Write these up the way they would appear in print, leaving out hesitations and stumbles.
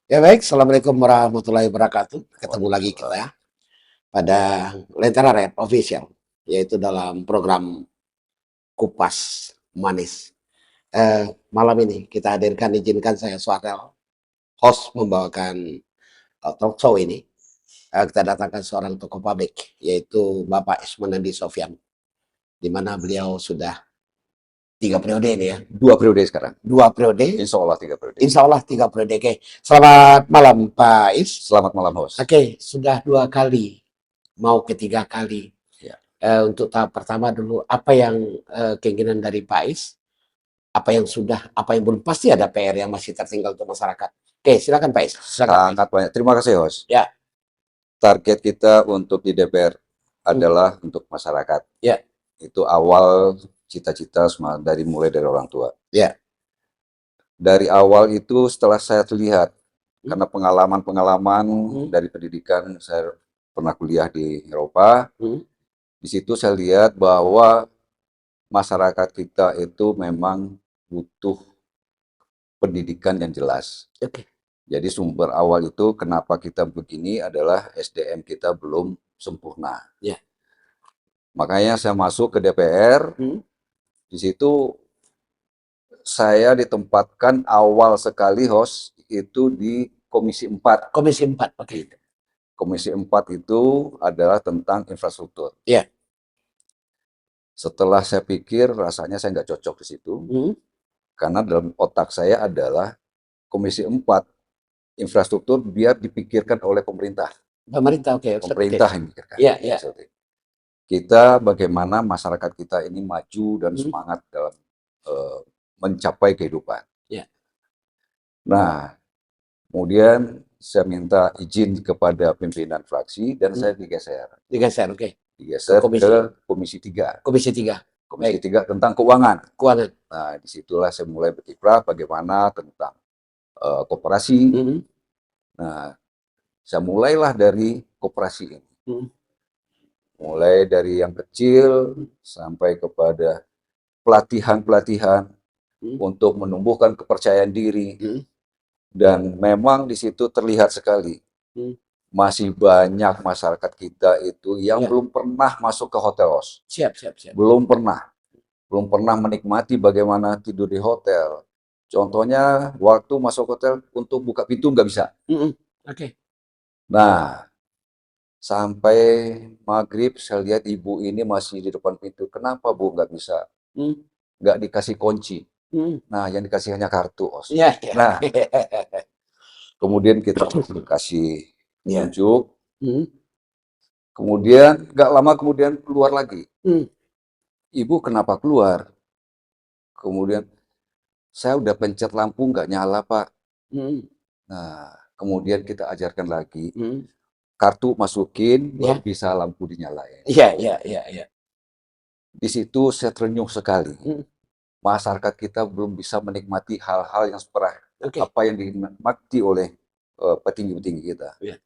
Ya baik, Assalamualaikum warahmatullahi wabarakatuh. Ketemu lagi kita Waalaikumsalam. ya pada Lentera Red Official, yaitu dalam program Kupas Manis. Malam ini kita hadirkan, izinkan saya Suarel, host membawakan talk show ini. Kita datangkan seorang tokoh publik, yaitu Bapak Isman Andi Sofyan, di mana beliau sudah 3 periode ini ya. 2 periode sekarang. 2 periode, Insya Allah 3 periode. insya Allah 3 periode. Oke. Selamat malam Pak Is. Selamat malam, host. Oke, sudah 2 kali, mau ketiga kali. Ya. Untuk tahap pertama dulu, apa yang keinginan dari Pak Is, apa yang sudah, apa yang belum, pasti ada PR yang masih tertinggal untuk masyarakat. Oke, silakan Pak Is. Silakan Pak Is. Sangat banyak. Terima kasih, host. Ya, Target kita untuk di DPR hmm, adalah untuk masyarakat. ya, Itu awal cita-cita mulai dari orang tua. ya, Dari awal itu setelah saya lihat, hmm, karena pengalaman-pengalaman hmm, dari pendidikan, saya pernah kuliah di Eropa. hmm, Di situ saya lihat bahwa masyarakat kita itu memang butuh pendidikan yang jelas. oke, Jadi sumber awal itu kenapa kita begini adalah SDM kita belum sempurna. ya, Makanya saya masuk ke DPR, hmm, di situ saya ditempatkan awal sekali, host, itu di Komisi 4. Komisi 4, oke, Komisi 4 itu adalah tentang infrastruktur. ya, Setelah saya pikir rasanya saya nggak cocok di situ, hmm, karena dalam otak saya adalah Komisi 4 infrastruktur biar dipikirkan oleh pemerintah. pemerintah, oke, oke, Pemerintah yang memikirkan. ya, Ya, ya, kita bagaimana masyarakat kita ini maju dan hmm, semangat dalam eh, mencapai kehidupan. ya, Nah, kemudian saya minta izin kepada pimpinan fraksi dan hmm, saya digeser. digeser, oke, ke Digeser komisi, ke Komisi 3. komisi 3, Komisi baik, 3 tentang keuangan. keuangan, Nah, disitulah saya mulai berkiprah bagaimana tentang koperasi. hmm, Nah, saya mulailah dari koperasi ini. hmm, Mulai dari yang kecil hmm, sampai kepada pelatihan-pelatihan hmm, untuk menumbuhkan kepercayaan diri. hmm, Dan memang di situ terlihat sekali hmm, masih banyak masyarakat kita itu yang ya, belum pernah masuk ke hotel, host. siap, siap, siap, Belum pernah menikmati bagaimana tidur di hotel. Contohnya waktu masuk hotel untuk buka pintu nggak bisa. hmm, oke, Nah, sampai maghrib saya lihat ibu ini masih di depan pintu. Kenapa Bu nggak bisa? hmm, Nggak dikasih kunci. hmm, Nah, yang dikasih hanya kartu, host. ya, ya, Nah, kemudian kita kasih ya, tunjuk. hmm, Kemudian nggak lama kemudian keluar lagi. hmm, Ibu kenapa keluar? Kemudian saya udah pencet lampu nggak nyala Pak. hmm, Nah, kemudian kita ajarkan lagi. hmm, Kartu masukin baru ya, bisa lampu dinyalain. ya, ya, ya, ya, Di situ saya terenyuh sekali. hmm, Masyarakat kita belum bisa menikmati hal-hal yang seperti oke, apa yang dinikmati oleh petinggi-petinggi kita. ya,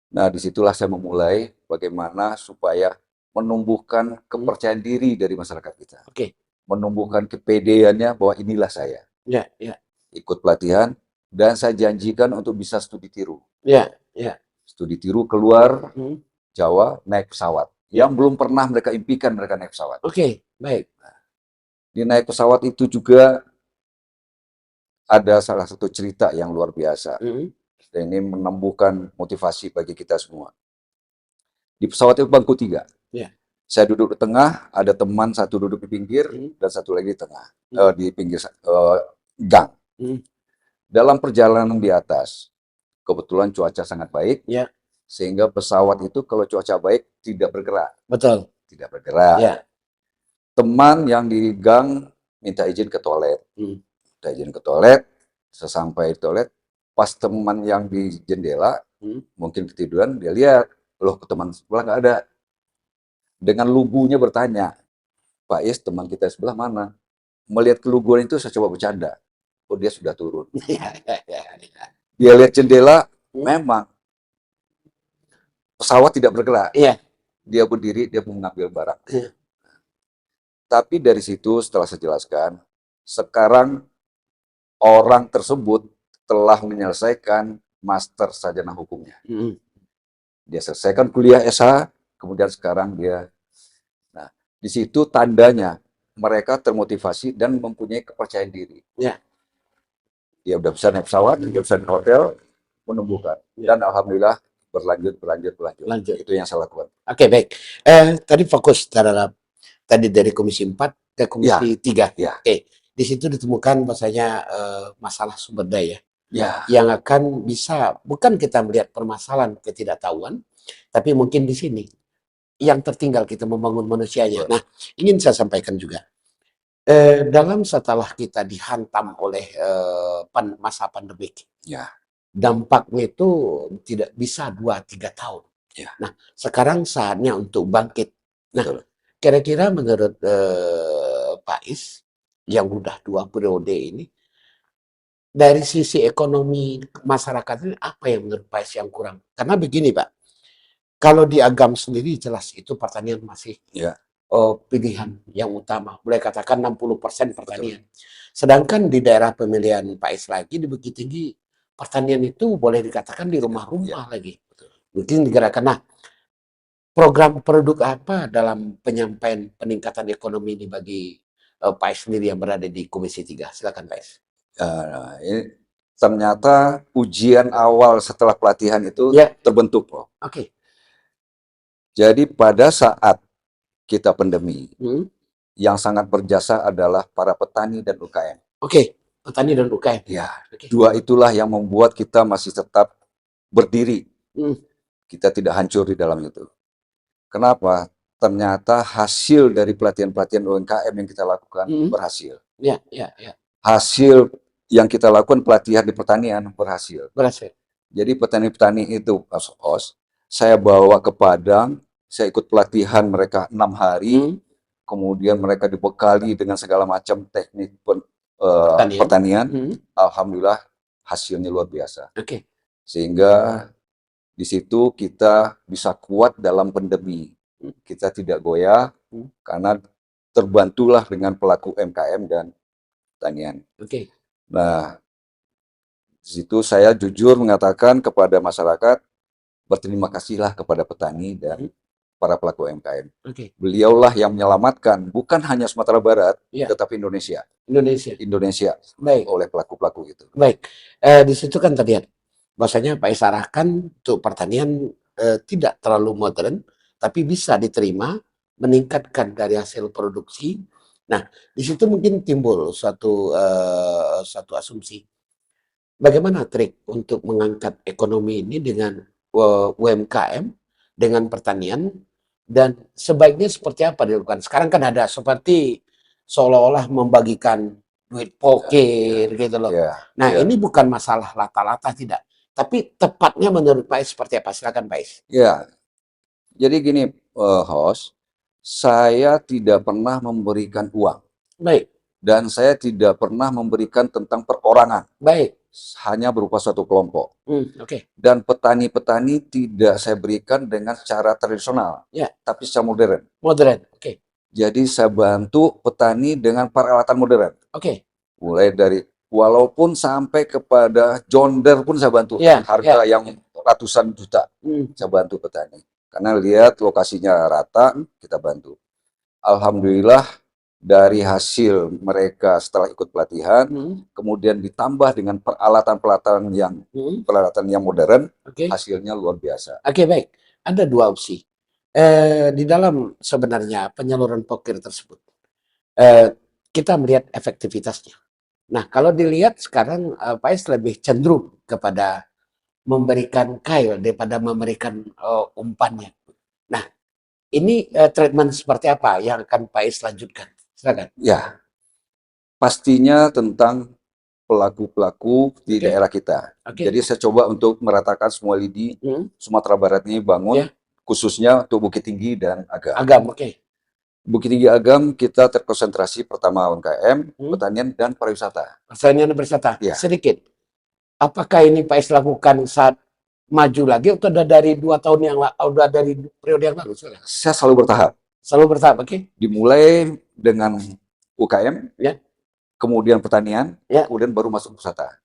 Nah, disitulah saya memulai bagaimana supaya menumbuhkan hmm, kepercayaan diri dari masyarakat kita. oke, Menumbuhkan kepedeannya bahwa inilah saya. ya, ya, Ikut pelatihan, dan saya janjikan untuk bisa studi tiru. ya, ya, Studi tiru keluar hmm, Jawa naik pesawat. ya, Yang belum pernah mereka impikan mereka naik pesawat. oke, baik, Di naik pesawat itu juga ada salah satu cerita yang luar biasa. hmm, Dan ini menumbuhkan motivasi bagi kita semua. Di pesawat itu bangku 3. ya, Saya duduk di tengah, ada teman satu duduk di pinggir, hmm, dan satu lagi di tengah, hmm, di pinggir gang. hmm, Dalam perjalanan di atas, kebetulan cuaca sangat baik, ya, sehingga pesawat itu kalau cuaca baik tidak bergerak. betul, Tidak bergerak. ya, Teman yang di gang minta izin ke toilet. hmm, Minta izin ke toilet, sesampai di toilet, pas teman yang di jendela, hmm, mungkin ketiduran, dia lihat, loh teman sebelah nggak ada. Dengan lugunya bertanya, Pak Is, teman kita sebelah mana? Melihat keluguan itu saya coba bercanda. Oh, dia sudah turun. ya, ya, ya, ya, Dia lihat jendela, hmm, memang pesawat tidak bergerak. iya, Dia berdiri, dia mengambil barang. iya, Tapi dari situ setelah saya jelaskan, sekarang orang tersebut telah menyelesaikan master sarjana hukumnya. Hmm. Dia selesaikan kuliah S1, kemudian sekarang dia. Nah, di situ tandanya mereka termotivasi dan mempunyai kepercayaan diri. Ya. Dia udah bisa naik pesawat, dia bisa naik hotel, menumbuhkan. Ya. Dan alhamdulillah berlanjut. Lanjut. Itu yang saya lakukan. Oke, baik. Tadi fokus terhadap tadi dari Komisi 4 ke Komisi 3. Ya. Oke. Di situ ditemukan bahwasanya masalah sumber daya Ya. yang akan bisa, bukan kita melihat permasalahan ketidaktahuan, tapi mungkin di sini yang tertinggal kita membangun manusianya. Nah, ingin saya sampaikan juga. Dalam setelah kita dihantam oleh masa pandemik, Ya. dampaknya itu tidak bisa 2-3 tahun. Ya. Nah, sekarang saatnya untuk bangkit. Nah, Betul. kira-kira menurut Pak Is, yang udah 2 periode ini, dari sisi ekonomi masyarakat ini apa yang menurut Pak Is yang kurang? Karena begini Pak, kalau di Agam sendiri jelas itu pertanian masih Ya. pilihan yang utama. Boleh katakan 60% pertanian. Sedangkan di daerah pemilihan Pak Is lagi di Bukit Tinggi, pertanian itu boleh dikatakan di rumah-rumah lagi. Mungkin digerakkan. Nah, program produk apa dalam penyampaian peningkatan ekonomi ini bagi Pak Is sendiri yang berada di Komisi 3? Silakan Pak Is. Ini ternyata ujian awal setelah pelatihan itu terbentuk, Prof. Oke. Jadi pada saat kita pandemi, yang sangat berjasa adalah para petani dan UKM. Oke, petani dan UKM. Ya, dua itulah yang membuat kita masih tetap berdiri. Kita tidak hancur di dalam itu. Kenapa? Ternyata hasil dari pelatihan-pelatihan UMKM yang kita lakukan berhasil. Ya. Hasil yang kita lakukan pelatihan di pertanian berhasil. Jadi petani-petani itu, Mas Os, saya bawa ke Padang, saya ikut pelatihan mereka 6 hari, kemudian mereka dibekali dengan segala macam teknik pertanian. Alhamdulillah hasilnya luar biasa. Sehingga di situ kita bisa kuat dalam pandemi. Kita tidak goyah karena terbantulah dengan pelaku UMKM dan pertanian. Nah, di situ saya jujur mengatakan kepada masyarakat, berterima kasihlah kepada petani dan para pelaku UMKM. Beliaulah yang menyelamatkan bukan hanya Sumatera Barat, tetapi Indonesia. Baik. Oleh pelaku-pelaku itu. Baik. Di situ kan terlihat bahwasanya Pak Is arahkan untuk pertanian tidak terlalu modern, tapi bisa diterima, meningkatkan dari hasil produksi. Nah, di situ mungkin timbul suatu asumsi. Bagaimana trik untuk mengangkat ekonomi ini dengan UMKM, dengan pertanian, dan sebaiknya seperti apa dilakukan? Sekarang kan ada seperti seolah-olah membagikan duit poker gitu loh. Nah, ini bukan masalah lata-lata tidak, tapi tepatnya menurut Pak Is seperti apa? Silakan Pak Is. Ya, jadi gini, host, saya tidak pernah memberikan uang. Baik. Dan saya tidak pernah memberikan tentang perorangan. Baik. Hanya berupa suatu kelompok. Dan petani-petani tidak saya berikan dengan cara tradisional, tapi secara modern. Jadi saya bantu petani dengan peralatan modern. Mulai dari, walaupun sampai kepada jonder pun saya bantu. Harga yang ratusan juta, saya bantu petani. Karena lihat lokasinya rata, kita bantu. Alhamdulillah, dari hasil mereka setelah ikut pelatihan, kemudian ditambah dengan peralatan-peralatan yang modern, hasilnya luar biasa. Baik. Ada 2 opsi. Di dalam sebenarnya penyaluran poker tersebut, kita melihat efektivitasnya. Nah, kalau dilihat sekarang Pak Is lebih cenderung kepada memberikan kail daripada memberikan umpannya. Nah, ini treatment seperti apa yang akan Pak Is lanjutkan? Silakan. Ya, pastinya tentang pelaku-pelaku di daerah kita. Jadi saya coba untuk meratakan semua lini Sumatera Barat ini bangun, khususnya untuk Bukit Tinggi dan Agam. Bukit Tinggi Agam kita terkonsentrasi pertama UMKM, pertanian dan pariwisata. Pertanian dan pariwisata. Sedikit. Apakah ini Pak Is lakukan saat maju lagi atau dari 2 tahun yang lalu, udah dari periode yang lalu? Saya selalu bertahap. Dimulai dengan UKM, kemudian pertanian, kemudian baru masuk wisata.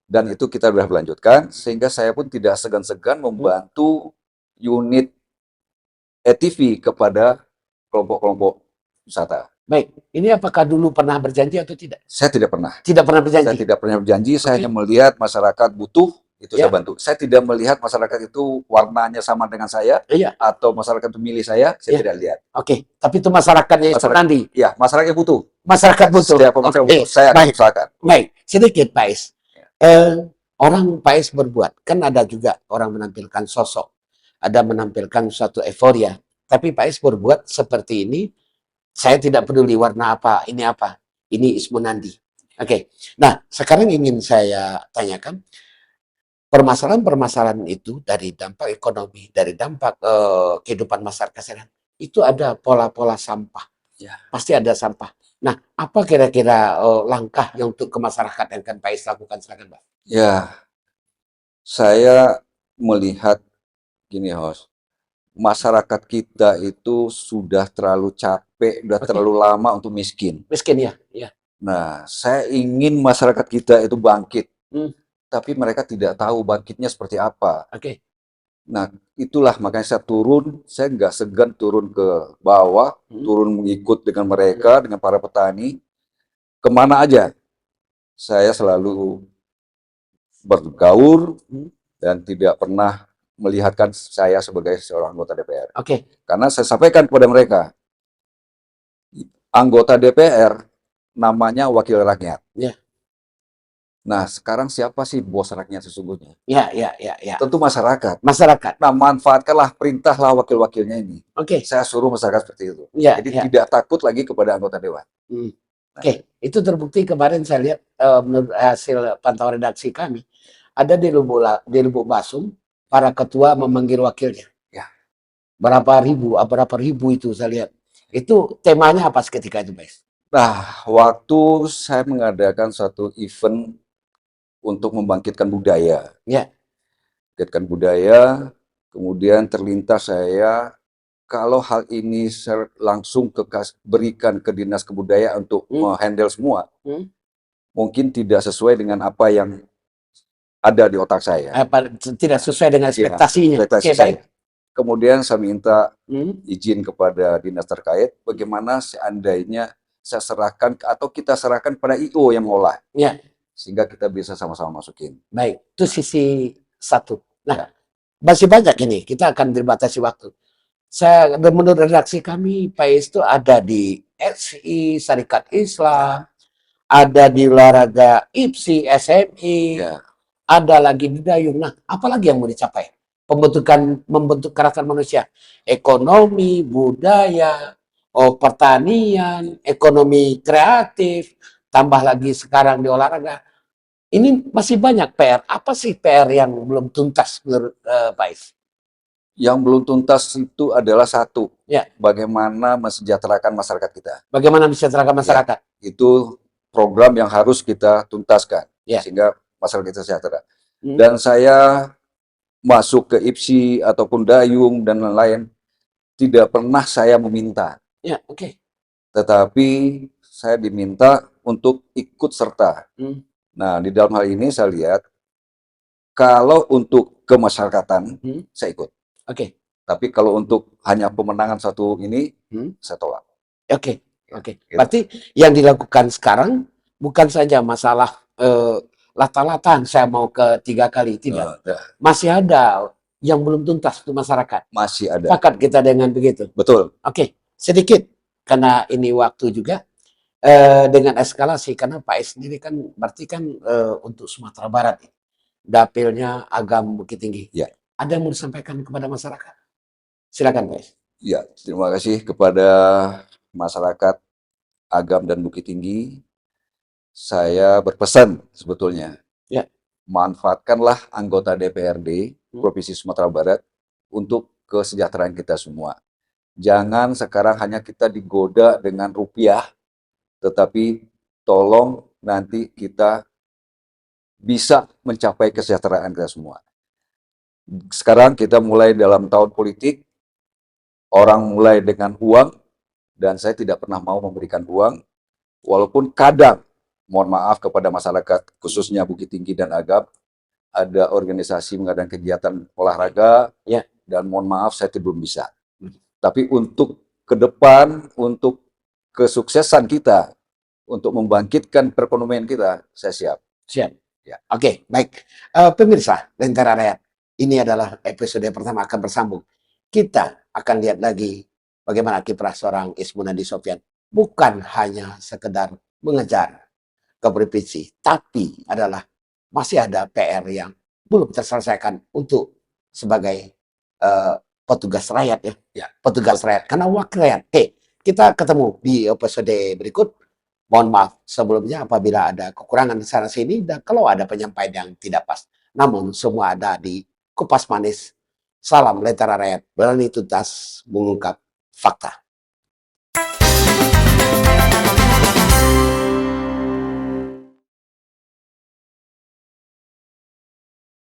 Dan itu kita sudah melanjutkan, sehingga saya pun tidak segan-segan membantu unit ETV kepada kelompok-kelompok wisata. Baik, ini apakah dulu pernah berjanji atau tidak? Saya tidak pernah. Tidak pernah Saya berjanji. tidak pernah berjanji, saya Oke. hanya melihat masyarakat butuh, itu Ya. saya bantu. Saya tidak melihat masyarakat itu warnanya sama dengan saya, Iya. atau masyarakat itu milih saya Ya. tidak lihat. Oke, tapi itu masyarakatnya Masyarakat- Nandi. Ya, masyarakat yang butuh. Masyarakat butuh. Setiap masyarakat Oke, butuh, saya akan baik. usahakan. Baik, sedikit Pak Is. Ya. Orang Pak Is berbuat, kan ada juga orang menampilkan sosok, ada menampilkan suatu euforia. Tapi Pak Is berbuat seperti ini, saya tidak peduli warna apa, ini apa. Ini Ismu Nandi. Oke, nah sekarang ingin saya tanyakan, permasalahan-permasalahan itu dari dampak ekonomi, dari dampak kehidupan masyarakat sehari, itu ada pola-pola sampah. Ya. Pasti ada sampah. Nah, apa kira-kira langkah yang untuk ke masyarakat yang akan Pak Is lakukan? Silakan, Pak. Ya, saya melihat gini, host. Masyarakat kita itu sudah terlalu capek, sudah Oke. terlalu lama untuk miskin. Miskin ya, ya. Nah, saya ingin masyarakat kita itu bangkit, tapi mereka tidak tahu bangkitnya seperti apa. Oke. Nah, itulah makanya saya turun, saya nggak segan turun ke bawah, turun mengikut dengan mereka, dengan para petani, kemana aja. Saya selalu bergaul dan tidak pernah melihatkan saya sebagai seorang anggota DPR. Oke. Karena saya sampaikan kepada mereka, anggota DPR namanya wakil rakyat. Ya. Nah, sekarang siapa sih bos rakyat sesungguhnya? Ya. Tentu masyarakat. Masyarakat. Nah, manfaatkanlah, perintahlah wakil-wakilnya ini. Oke. Saya suruh masyarakat seperti itu. Ya, Jadi ya. tidak takut lagi kepada anggota dewan. Oke, itu terbukti kemarin saya lihat menurut hasil pantauan redaksi kami, ada di Lubuk Basum, para ketua memanggil wakilnya. Ya. Berapa ribu itu saya lihat. Itu temanya apa ketika itu, Pak? Nah, waktu saya mengadakan suatu event untuk membangkitkan budaya. Ya. Membangkitkan budaya, kemudian terlintas saya, kalau hal ini saya langsung berikan ke Dinas Kebudayaan untuk menghandle semua, mungkin tidak sesuai dengan apa yang ada di otak saya. Tidak sesuai dengan ekspektasinya. Ekspektasi saya. Kemudian saya minta izin kepada dinas terkait, bagaimana seandainya saya serahkan atau kita serahkan pada IO yang mengolah, sehingga kita bisa sama-sama masukin. Baik, itu sisi satu. Nah, masih banyak ini, kita akan dibatasi waktu. Menurut redaksi kami, Pak Is itu ada di SI, Syarikat Islam, ada di olahraga IPSI, SMI, ada lagi di Dayung. Nah, apalagi yang mau dicapai? Membentuk karakter manusia, ekonomi, budaya, pertanian, ekonomi kreatif, tambah lagi sekarang di olahraga. Ini masih banyak PR. Apa sih PR yang belum tuntas menurut Pak Is? Yang belum tuntas itu adalah satu, bagaimana mesejahterakan masyarakat kita. Bagaimana mesejahterakan masyarakat? Itu program yang harus kita tuntaskan, sehingga masyarakat kita sejahtera. Dan saya masuk ke IPSI ataupun Dayung dan lain-lain, tidak pernah saya meminta. Tetapi saya diminta untuk ikut serta. Nah, di dalam hal ini saya lihat, kalau untuk kemasyarakatan, saya ikut. Tapi kalau untuk hanya pemenangan satu ini, saya tolak. Berarti yang dilakukan sekarang bukan saja masalah lata-latan saya mau ke 3 kali, tidak. Masih ada yang belum tuntas untuk masyarakat. Masih ada. Sepakat kita dengan begitu. Betul. Sedikit karena ini waktu juga dengan eskalasi, karena Pak Is sendiri kan berarti kan untuk Sumatera Barat, dapilnya Agam Bukit Tinggi. Ada yang mau disampaikan kepada masyarakat? Silakan, Pak Is. Ya, terima kasih kepada masyarakat Agam dan Bukit Tinggi. Saya berpesan sebetulnya, manfaatkanlah anggota DPRD Provinsi Sumatera Barat untuk kesejahteraan kita semua. Jangan sekarang hanya kita digoda dengan rupiah, tetapi tolong nanti kita bisa mencapai kesejahteraan kita semua. Sekarang kita mulai dalam tahun politik, orang mulai dengan uang, dan saya tidak pernah mau memberikan uang, walaupun kadang mohon maaf kepada masyarakat khususnya Bukit Tinggi dan Agam, ada organisasi mengadakan kegiatan olahraga, Ya. dan mohon maaf saya itu belum bisa. Tapi untuk ke depan, untuk kesuksesan kita, untuk membangkitkan perekonomian kita, saya siap. Siap. Ya. Oke, baik. Pemirsa Lentera Rakyat, ini adalah episode pertama akan bersambung. Kita akan lihat lagi bagaimana kiprah seorang Ismunadi Sofyan. Bukan hanya sekedar mengejar kompetisi, tapi adalah masih ada PR yang belum terselesaikan untuk sebagai petugas rakyat ya. Ya. Petugas rakyat, karena wakil rakyat. Oke, kita ketemu di episode berikut. Mohon maaf sebelumnya apabila ada kekurangan di sana sini dan kalau ada penyampaian yang tidak pas. Namun semua ada di Kupas Manis. Salam Lentera Rakyat, berani tuntas mengungkap fakta.